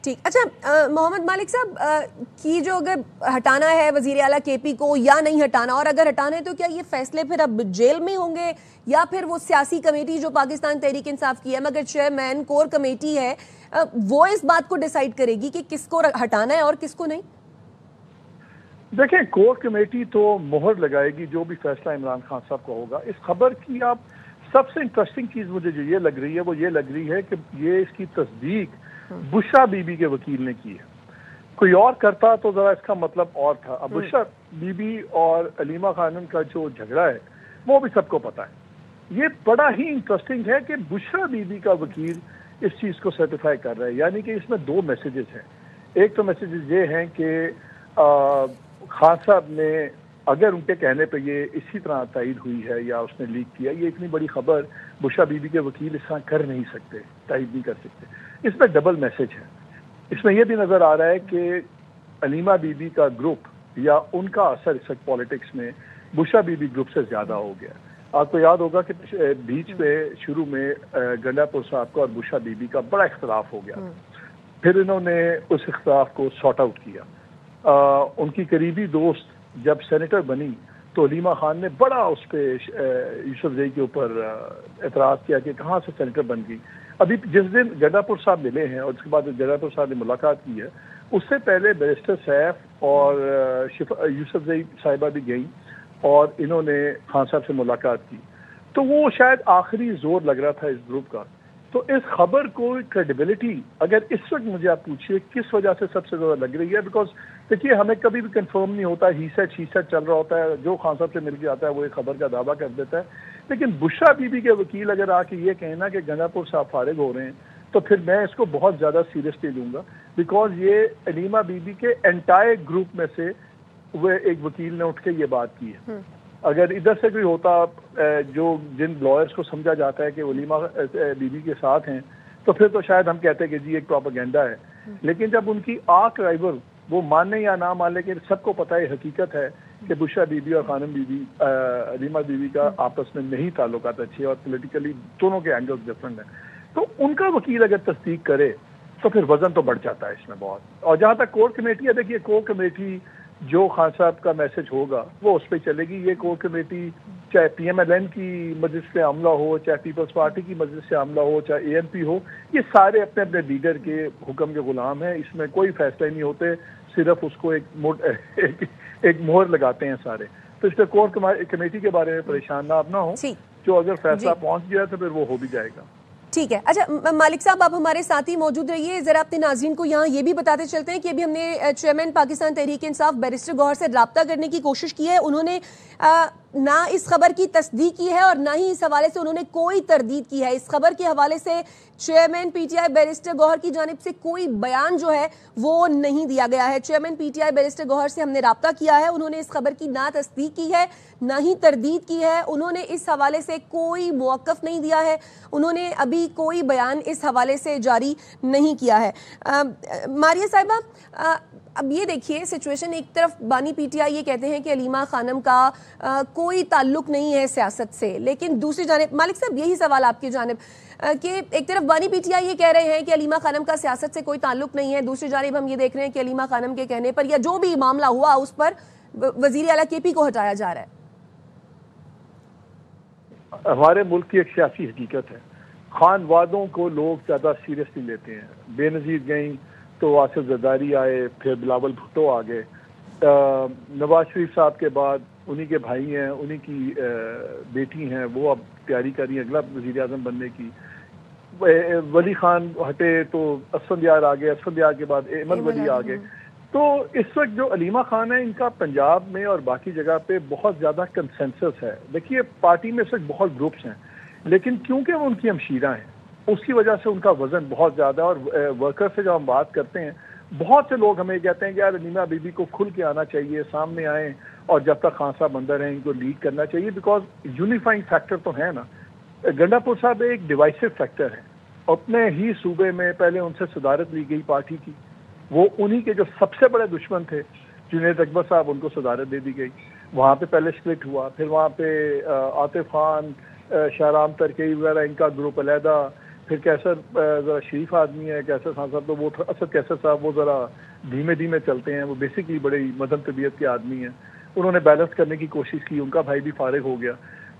ٹھیک. اچھا محمد مالک صاحب کی جو اگر ہٹانا ہے وزیر اعلیٰ کے پی کو یا نہیں ہٹانا، اور اگر ہٹانا ہے تو کیا یہ فیصلے پھر اب جیل میں ہوں گے یا پھر وہ سیاسی کمیٹی جو پاکستان تحریک انصاف کی ہے مگر چیئرمین کور کمیٹی ہے وہ اس بات کو ڈیسائیڈ کرے گی کہ کس کو ہٹانا ہے اور کس کو نہیں؟ دیکھیں کور کمیٹی تو مہر لگائے گی جو بھی فیصلہ عمران خان صاحب کا ہوگا. اس خبر کی آپ سب سے انٹرسٹنگ چیز مجھے جو یہ لگ رہی ہے وہ یہ لگ رہی ہے کہ یہ اس کی تصدیق بشرا بی بی کے وکیل نے کی ہے. کوئی اور کرتا تو ذرا اس کا مطلب اور تھا. اب بشرا بی بی اور علیمہ خانم کا جو جھگڑا ہے وہ بھی سب کو پتا ہے. یہ بڑا ہی انٹرسٹنگ ہے کہ بشرا بی بی کا وکیل اس چیز کو سرٹیفائی کر رہا ہے. یعنی کہ اس میں دو میسیجز ہیں. ایک تو میسیجز یہ ہیں کہ خان صاحب نے اگر ان کے کہنے پہ یہ اسی طرح تائید ہوئی ہے یا اس نے لیک کیا، یہ اتنی بڑی خبر بشرا بی بی کے وکیل اس طرح کر نہیں سکتے، تائید نہیں کر سکتے. اس میں ڈبل میسج ہے. اس میں یہ بھی نظر آ رہا ہے کہ علیمہ بی بی کا گروپ یا ان کا اثر اس وقت پالیٹکس میں بشرا بی بی گروپ سے زیادہ ہو گیا. آپ کو یاد ہوگا کہ بیچ میں شروع میں گنڈا پور صاحب کا اور بشرا بی بی کا بڑا اختلاف ہو گیا. پھر انہوں نے اس اختلاف کو سارٹ آؤٹ کیا. ان کی قریبی دوست جب سینیٹر بنی تو علیمہ خان نے بڑا اس پہ یوسف زئی کے اوپر اعتراض کیا کہ کہاں سے سینیٹر بن گئی. ابھی جس دن گنڈا پور صاحب ملے ہیں اور اس کے بعد گنڈا پور صاحب نے ملاقات کی ہے، اس سے پہلے بیرسٹر سیف اور یوسف زئی صاحبہ بھی گئیں اور انہوں نے خان صاحب سے ملاقات کی. تو وہ شاید آخری زور لگ رہا تھا اس گروپ کا. تو اس خبر کو کریڈیبلٹی اگر اس وقت مجھے آپ پوچھیے کس وجہ سے سب سے زیادہ لگ رہی ہے، بیکاز دیکھیے ہمیں کبھی بھی کنفرم نہیں ہوتا، ہی سیٹ چل رہا ہوتا ہے. جو خان صاحب سے مل کے آتا ہے وہ ایک خبر کا دعویٰ کر دیتا ہے. لیکن بشرا بی بی کے وکیل اگر آ کے یہ کہنا کہ گنڈا پور صاحب فارغ ہو رہے ہیں تو پھر میں اس کو بہت زیادہ سیریسلی لوں گا، بیکاز یہ علیمہ بی بی کے انٹائر گروپ میں سے وہ ایک وکیل نے اٹھ کے یہ بات کی ہے. اگر ادھر سے کوئی ہوتا جو جن لائرز کو سمجھا جاتا ہے کہ علیمہ بی بی کے ساتھ ہیں تو پھر تو شاید ہم کہتے ہیں کہ جی ایک پروپیگنڈا ہے. لیکن جب ان کی آرک رائیول وہ ماننے یا نہ مان، لیکن سب کو پتہ ہے حقیقت ہے کہ بشرا بی بی اور خانم be be Alima be be کا آپس میں نہیں تعلقات اچھے اور پولیٹیکلی دونوں کے اینگلز ڈفرنٹ ہیں. تو ان کا وکیل اگر تصدیق کرے تو پھر وزن تو بڑھ جاتا ہے اس میں بہت. اور جہاں تک کور کمیٹی ہے، دیکھیے کور کمیٹی جو خان صاحب کا میسج ہوگا وہ اس پہ چلے گی. یہ کور کمیٹی چاہے پی ایم ایل این کی مجلس سے عملہ ہو، چاہے پیپلز پارٹی کی مجلس سے عملہ ہو، چاہے اے این پی ہو، یہ سارے اپنے اپنے لیڈر کے حکم کے غلام ہیں. اس میں کوئی فیصلے نہیں ہوتے، صرف اس کو ایک مہر لگاتے ہیں سارے. تو اس پہ کور کمیٹی کے بارے میں پریشان نہ آپ نہ ہوں، جو اگر فیصلہ پہنچ گیا تو پھر وہ ہو بھی جائے گا. ٹھیک ہے. اچھا مالک صاحب آپ ہمارے ساتھ ہی موجود رہیے. ذرا اپنے ناظرین کو یہاں یہ بھی بتاتے چلتے ہیں کہ ابھی ہم نے چیئرمین پاکستان تحریک انصاف بیرسٹر گوہر سے رابطہ کرنے کی کوشش کی ہے. انہوں نے نہ اس خبر کی تصدیق کی ہے اور نہ ہی اس حوالے سے انہوں نے کوئی تردید کی ہے. اس خبر کے حوالے سے chairman P T I barrister Gohar کی جانب سے کوئی بیان جو ہے وہ نہیں دیا گیا ہے. Chairman P T I barrister Gohar سے ہم نے رابطہ کیا ہے، انہوں نے اس خبر کی نہ تصدیق کی ہے نہ ہی تردید کی ہے. انہوں نے اس حوالے سے کوئی موقف نہیں دیا ہے، انہوں نے ابھی کوئی بیان اس حوالے سے جاری نہیں کیا ہے. ماریہ صاحبہ اب یہ دیکھیے سچویشن، ایک طرف بانی پی ٹی آئی یہ کہتے ہیں کہ علیمہ خانم کا کوئی تعلق نہیں ہے سیاست سے، لیکن دوسری جانب مالک صاحب یہی سوال آپ کی جانب کہ ایک طرف بانی پی ٹی آئی یہ کہہ رہے ہیں کہ علیمہ خانم کا سیاست سے کوئی تعلق نہیں ہے، دوسری جانب ہم یہ دیکھ رہے ہیں کہ علیمہ خانم کے کہنے پر یا جو بھی معاملہ ہوا اس پر وزیر اعلیٰ کے پی کو ہٹایا جا رہا ہے. ہمارے ملک کی ایک سیاسی حقیقت ہے، خان وادوں کو لوگ زیادہ سیریسلی لیتے ہیں. بے نظیر گئیں تو آصف زرداری آئے، پھر بلاول بھٹو آ گئے. نواز شریف صاحب کے بعد انہی کے بھائی ہیں، انہی کی بیٹی ہیں، وہ اب تیاری کر رہی ہیں اگلا وزیر اعظم بننے کی. ولی خان ہٹے تو اسفندیار آ گئے، اسفندیار کے بعد ایمن ولی آ گئے. تو اس وقت جو علیمہ خان ہے ان کا پنجاب میں اور باقی جگہ پہ بہت زیادہ کنسنسس ہے. دیکھیے پارٹی میں اس وقت بہت گروپس ہیں، لیکن کیونکہ وہ ان کی ہمشیرہ ہیں اس کی وجہ سے ان کا وزن بہت زیادہ. اور ورکر سے جب ہم بات کرتے ہیں بہت سے لوگ ہمیں کہتے ہیں کہ یار علیمہ بی بی کو کھل کے آنا چاہیے، سامنے آئیں اور جب تک خان صاحب اندر ہیں ان کو لیڈ کرنا چاہیے، بیکاز یونیفائنگ فیکٹر تو ہے نا. گنڈا پور صاحب ایک ڈیوائسو فیکٹر ہے. اپنے ہی صوبے میں پہلے ان سے صدارت لی گئی پارٹی کی، وہ انہی کے جو سب سے بڑے دشمن تھے جنید اکبر صاحب، ان کو صدارت دے دی گئی. وہاں پہ پہلے سپلٹ ہوا، پھر وہاں پہ عاطف خان، شاہ رام ترکئی وغیرہ ان کا گروپ علیحدہ، پھر کیسر ذرا شریف آدمی ہے کیسر خان صاحب، تو وہ اسد کیسر صاحب وہ ذرا دھیمے دھیمے چلتے ہیں، وہ بیسکلی بڑے مدھم طبیعت کے آدمی ہیں، انہوں نے بیلنس کرنے کی کوشش کی، ان کا بھائی بھی فارغ ہو گیا.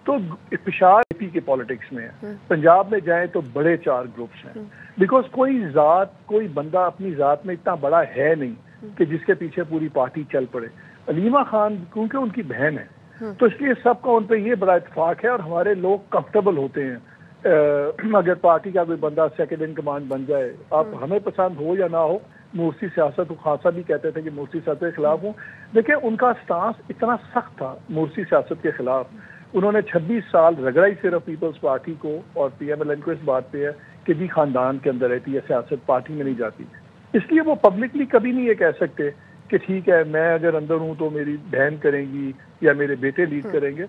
تو افشار اے پی کے پالیٹکس میں ہے. پنجاب میں جائیں تو بڑے 4 گروپس ہیں، بیکاز کوئی بندہ اپنی ذات میں اتنا بڑا ہے نہیں کہ جس کے پیچھے پوری پارٹی چل پڑے. علیمہ خان کیونکہ ان کی بہن ہے تو اس لیے سب کا ان پہ یہ بڑا اتفاق ہے، اور ہمارے لوگ کمفرٹیبل ہوتے ہیں اگر پارٹی کا کوئی بندہ سیکنڈ ان کمانڈ بن جائے. آپ ہمیں پسند ہو یا نہ ہو، مورسی سیاست خان صاحب بھی کہتے تھے کہ مورسی سیاست کے خلاف ہوں. دیکھیں ان کا سٹانس اتنا سخت تھا مورسی سیاست کے خلاف، انہوں نے 26 سال رگڑا ہی صرف پیپلز پارٹی کو، اور پی ایم ایل این کو اس بات پہ ہے کہ جی خاندان کے اندر رہتی ہے سیاست، پارٹی میں نہیں جاتی. اس لیے وہ پبلکلی کبھی نہیں یہ کہہ سکتے کہ ٹھیک ہے میں اگر اندر ہوں تو میری بہن کریں گی یا میرے بیٹے لیڈ کریں گے.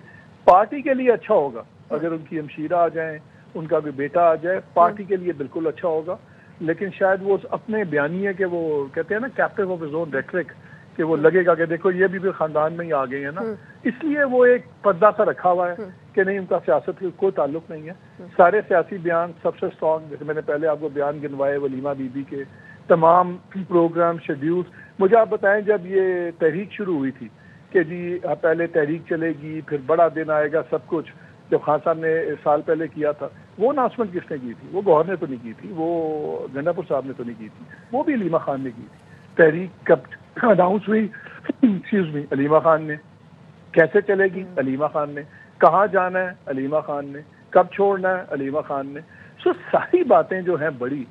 پارٹی کے لیے اچھا ہوگا اگر ان کی ہمشیرہ آ جائیں، ان کا کوئی بیٹا آ جائے، پارٹی کے لیے بالکل اچھا ہوگا. لیکن شاید وہ اپنے بیانیے کے وہ کہتے ہیں نا captain of his own rhetoric, کہ وہ لگے گا کہ دیکھو یہ بھی خاندان میں ہی آ گئے ہیں نا، اس لیے وہ ایک پردہ سا رکھا ہوا ہے کہ نہیں ان کا سیاست کا کوئی تعلق نہیں ہے. سارے سیاسی بیان سب سے اسٹرانگ، جیسے میں نے پہلے آپ کو بیان گنوائے ولیمہ بی بی کے، تمام پروگرام شیڈیولز. مجھے آپ بتائیں جب یہ تحریک شروع ہوئی تھی کہ جی پہلے تحریک چلے گی پھر بڑا دن آئے گا سب کچھ، جب خان صاحب نے سال پہلے کیا تھا، وہ اناؤنسمنٹ کس نے کی تھی؟ وہ گورنر نے تو نہیں کی تھی، وہ گنڈا پور صاحب نے تو نہیں کی تھی، وہ بھی علیمہ خان نے کی تھی. تحریک کب اناؤنس ہوئی؟ ایکسکیوز می، علیمہ خان نے. کیسے چلے گی؟ علیمہ خان نے. کہاں جانا ہے؟ علیمہ خان نے. کب چھوڑنا ہے؟ علیمہ خان نے. سو ساری باتیں جو ہیں بڑی.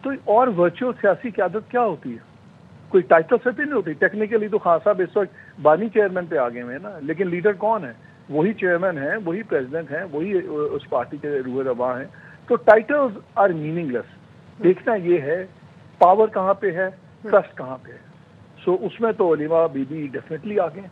تو اور ورچوئل سیاسی قیادت کیا ہوتی ہے؟ کوئی ٹائٹل سے نہیں ہوتی. ٹیکنیکلی تو خان صاحب اس وقت بانی چیئرمین پہ آ گئے ہیں نا، لیکن لیڈر کون ہے؟ وہی چیئرمین ہیں، وہی پریزیڈنٹ ہیں، وہی اس پارٹی کے روح رواں ہیں. تو ٹائٹلز آر میننگ لیس. دیکھنا یہ ہے پاور کہاں پہ ہے، ٹرسٹ کہاں پہ ہے. سو اس میں تو علیمہ بی بی ڈیفینیٹلی آ گئے.